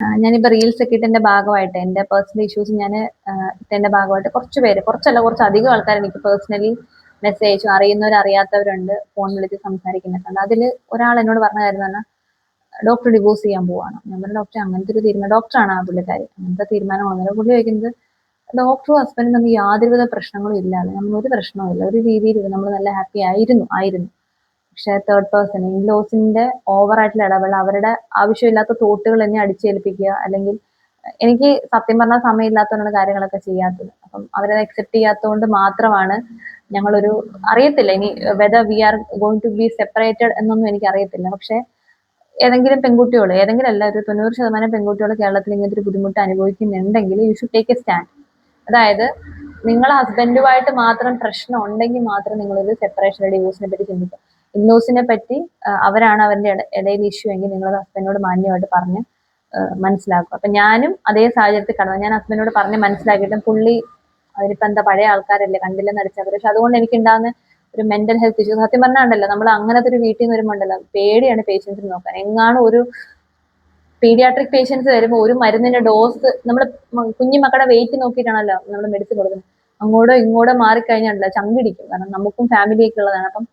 ഞാനിപ്പോ റീൽസ് ഒക്കെ ഇട്ടതിന്റെ ഭാഗമായിട്ട് എന്റെ പേഴ്സണൽ ഇഷ്യൂസ് ഞാൻ ഇട്ടതിന്റെ ഭാഗമായിട്ട് കുറച്ച് പേര്, കുറച്ചല്ല കുറച്ചധികം ആൾക്കാർ എനിക്ക് പേഴ്സണലി മെസ്സേജ് അയച്ചു. അറിയുന്നവർ അറിയാത്തവരുണ്ട്, ഫോൺ വിളിച്ച് സംസാരിക്കുന്നൊക്കെ. അതിൽ ഒരാൾ എന്നോട് പറഞ്ഞ കാര്യം എന്ന് പറഞ്ഞാൽ ഡോക്ടർ ഡിവോഴ്സ് ചെയ്യാൻ പോവാണ്. ഞാൻ പറഞ്ഞു ഡോക്ടർ അങ്ങനത്തെ ഒരു തീരുമാനം, ഡോക്ടറാണ് ആ പുള്ളിക്കാരി, അങ്ങനത്തെ തീരുമാനമാണെന്നല്ല. പുള്ളി ചോദിക്കുന്നത് ഡോക്ടറും ഹസ്ബൻഡും തമ്മിൽ യാതൊരുവിധ പ്രശ്നങ്ങളും ഇല്ലാതെ നമ്മൾ ഒരു പ്രശ്നവും ഇല്ല, ഒരു രീതിയിൽ നമ്മൾ നല്ല ഹാപ്പി ആയിരുന്നു. പക്ഷെ തേർഡ് പേഴ്സൺ ഇൻലോസിന്റെ ഓവർ ആയിട്ടുള്ള ഇടപെടൽ, അവരുടെ ആവശ്യമില്ലാത്ത തോട്ടുകൾ എന്നെ അടിച്ചേൽപ്പിക്കുക, അല്ലെങ്കിൽ എനിക്ക് സത്യം പറഞ്ഞാൽ സമയമില്ലാത്തതുകൊണ്ടാണ് കാര്യങ്ങളൊക്കെ ചെയ്യാത്തത്. അപ്പം അവരത് അക്സെപ്റ്റ് ചെയ്യാത്തതുകൊണ്ട് മാത്രമാണ് ഞങ്ങളൊരു, അറിയത്തില്ല ഇനി whether we are going to be separated എന്നൊന്നും എനിക്ക് അറിയത്തില്ല. പക്ഷെ ഏതെങ്കിലും പെൺകുട്ടികൾ, ഏതെങ്കിലും അല്ല, ഒരു 90% പെൺകുട്ടികൾ കേരളത്തിൽ ഇങ്ങനത്തെ ഒരു ബുദ്ധിമുട്ട് അനുഭവിക്കുന്നുണ്ടെങ്കിൽ you should take a stand. അതായത് നിങ്ങളെ ഹസ്ബൻഡുമായിട്ട് മാത്രം പ്രശ്നം ഉണ്ടെങ്കിൽ മാത്രം നിങ്ങളൊരു സെപ്പറേഷൻ ഡിവോഴ്സിനെ പറ്റി ചിന്തിക്കുക. ഇൻലോസിനെ പറ്റി അവരാണ് അവരുടെ ഇടയിൽ ഇഷ്യൂ എങ്കിൽ നിങ്ങൾ ഹസ്ബൻഡിനോട് മാന്യമായിട്ട് പറഞ്ഞ് മനസ്സിലാക്കുക. അപ്പൊ ഞാനും അതേ സാഹചര്യത്തിൽ കടന്നു. ഞാൻ ഹസ്ബൻഡിനോട് പറഞ്ഞ് മനസ്സിലാക്കിയിട്ടും പുള്ളി, അവരിപ്പോ എന്താ പഴയ ആൾക്കാരല്ലേ, കണ്ടില്ലെന്ന് അടിച്ചവർ. പക്ഷെ അതുകൊണ്ട് എനിക്ക് ഉണ്ടാകുന്ന ഒരു മെന്റൽ ഹെൽത്ത് ഇഷ്യൂ സത്യം പറഞ്ഞാണ്ടല്ലോ, നമ്മൾ അങ്ങനത്തെ ഒരു വീട്ടിൽ നിന്ന് വരുമ്പോണ്ടല്ലോ പേടിയാണ് പേഷ്യൻസിന് നോക്കാൻ. എങ്ങാനും ഒരു പീഡിയാട്രിക് പേഷ്യൻസ് വരുമ്പോൾ ഒരു മരുന്നിന്റെ ഡോസ്, നമ്മൾ കുഞ്ഞു മക്കളുടെ വെയിറ്റ് നോക്കിയിട്ടാണല്ലോ നമ്മൾ മെഡിസിൻ കൊടുക്കുന്നത്. അങ്ങോട്ടോ ഇങ്ങോട്ടോ മാറിക്കഴിഞ്ഞാണല്ലോ ചങ്കിടിക്കും. കാരണം നമുക്കും ഫാമിലിയൊക്കെ ഉള്ളതാണ്. അപ്പം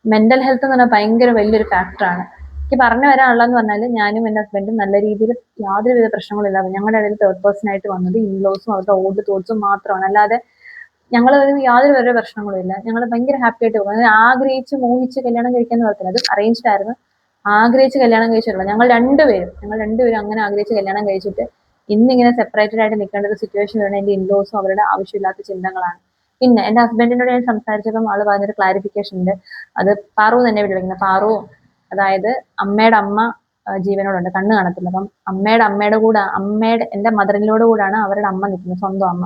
മെന്റൽ ഹെൽത്ത് എന്ന് പറഞ്ഞാൽ ഭയങ്കര വലിയൊരു ഫാക്ടറാണ്. എനിക്ക് പറഞ്ഞു വരാനുള്ളതെന്ന് പറഞ്ഞാൽ ഞാനും എൻ്റെ ഹസ്ബൻഡും നല്ല രീതിയിൽ യാതൊരുവിധ പ്രശ്നങ്ങളും ഇല്ലാതെ ഞങ്ങളുടെ ഇടയിൽ തേർഡ് പേഴ്സൺ ആയിട്ട് വന്നത് ഇൻലോസും അവരുടെ ഓൾഡ് തോട്ട്സും മാത്രമാണ്. അല്ലാതെ ഞങ്ങൾ യാതൊരു വരെ പ്രശ്നങ്ങളും ഇല്ല. ഞങ്ങൾ ഭയങ്കര ഹാപ്പി ആയിട്ട് പോകും. അങ്ങനെ ആഗ്രഹിച്ച് മോഹിച്ച് കല്യാണം കഴിക്കാൻ പറഞ്ഞില്ല, അത് അറേഞ്ച്ഡ് ആയിരുന്നു. ആഗ്രഹിച്ച് കല്യാണം കഴിച്ചിട്ടുള്ള ഞങ്ങൾ രണ്ടുപേരും അങ്ങനെ ആഗ്രഹിച്ച് കല്യാണം കഴിച്ചിട്ട് ഇന്നിങ്ങനെ സെപ്പറേറ്റഡ് ആയിട്ട് നിൽക്കേണ്ട ഒരു സിറ്റുവേഷൻ വരുന്നത് എന്റെ ഇൻലോസും അവരുടെ ആവശ്യമില്ലാത്ത ചിന്തകളാണ്. പിന്നെ എന്റെ ഹസ്ബൻഡിനോട് ഞാൻ സംസാരിച്ചപ്പോൾ ആള് പറഞ്ഞൊരു ക്ലാരിഫിക്കേഷൻ ഉണ്ട്. അത് പാറു തന്നെ വിളിക്കുന്നത്. പാറു, അതായത് അമ്മയുടെ അമ്മ ജീവനോടുണ്ട്, കണ്ണ് കാണത്തില്ല. അപ്പം അമ്മയുടെ എന്റെ മദറിനോട് കൂടാണ് അവരുടെ അമ്മ നിൽക്കുന്നത്, സ്വന്തം അമ്മ.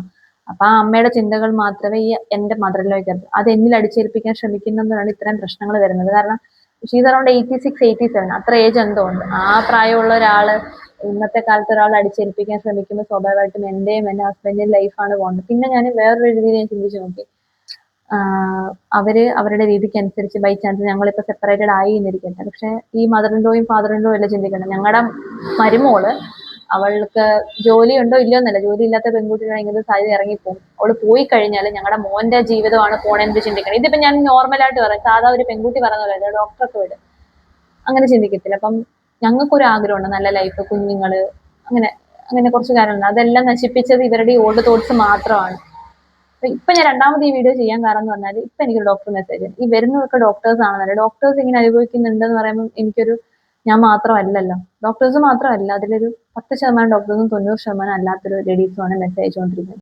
അപ്പൊ ആ അമ്മയുടെ ചിന്തകൾ മാത്രമേ ഈ എന്റെ മദറിലേക്ക് എത്തും. അത് എന്നിൽ അടിച്ചേൽപ്പിക്കാൻ ശ്രമിക്കുന്നതാണ് ഇത്തരം പ്രശ്നങ്ങൾ വരുന്നത്. കാരണം ഷീസ് അറൌണ്ട് 86, 87, അത്ര ഏജ് എന്തോ ഉണ്ട്. ആ പ്രായമുള്ള ഒരാള് ഇന്നത്തെ കാലത്ത് ഒരാൾ അടിച്ചേൽപ്പിക്കാൻ ശ്രമിക്കുമ്പോൾ സ്വാഭാവികമായിട്ടും എന്റെയും എന്റെ ഹസ്ബൻഡിന്റെ ലൈഫാണ് പോകുന്നത്. പിന്നെ ഞാൻ വേറൊരു രീതിയിൽ ഞാൻ ചിന്തിച്ചു നോക്കി, അവര് അവരുടെ രീതിക്ക് അനുസരിച്ച് ബൈ ചാൻസ് ഞങ്ങളിപ്പോ സെപ്പറേറ്റഡ് ആയി എന്നിരിക്കട്ടെ, പക്ഷെ ഈ മദറിൻഡോയും ഫാദറിൻഡോയും എല്ലാം ചിന്തിക്കണം. ഞങ്ങളുടെ മരുമോള്, അവൾക്ക് ജോലി ഉണ്ടോ ഇല്ലയോ എന്നല്ല, ജോലി ഇല്ലാത്ത പെൺകുട്ടികളെങ്കിലും സാധ്യത ഇറങ്ങിപ്പോകും. അവള് പോയി കഴിഞ്ഞാൽ ഞങ്ങളുടെ മോന്റെ ജീവിതമാണ് പോണെന്ന് ചിന്തിക്കണം. ഇതിപ്പോ ഞാൻ നോർമലായിട്ട് പറയാം, സാധാ ഒരു പെൺകുട്ടി പറഞ്ഞ പോലെ ഡോക്ടർക്ക് വിട്, അങ്ങനെ ചിന്തിക്കത്തില്ല. അപ്പം ഞങ്ങൾക്കൊരു ആഗ്രഹമുണ്ട്, നല്ല ലൈഫ്, കുഞ്ഞുങ്ങള്, അങ്ങനെ അങ്ങനെ കുറച്ച് കാര്യങ്ങളുണ്ട്. അതെല്ലാം നശിപ്പിച്ചത് ഇവരുടെ ഈ ഓൾഡ് തോട്ട്സ് മാത്രമാണ്. ഇപ്പൊ ഞാൻ രണ്ടാമത് ഈ വീഡിയോ ചെയ്യാൻ കാരണം എന്ന് പറഞ്ഞാൽ, ഇപ്പൊ എനിക്കൊരു ഡോക്ടർ മെസ്സേജ്, ഈ വരുന്നതൊക്കെ ഡോക്ടേഴ്സ് ആണെന്നല്ല, ഡോക്ടേഴ്സ് ഇങ്ങനെ അനുഭവിക്കുന്നുണ്ടെന്ന് പറയുമ്പോൾ എനിക്കൊരു, ഞാൻ മാത്രമല്ലല്ലോ, ഡോക്ടേഴ്സ് മാത്രമല്ല, അതിലൊരു 10% ഡോക്ടേഴ്സും 90% അല്ലാത്തൊരു ലേഡീസുമാണ് മെസ്സേജ് അയച്ചുകൊണ്ടിരിക്കുന്നത്.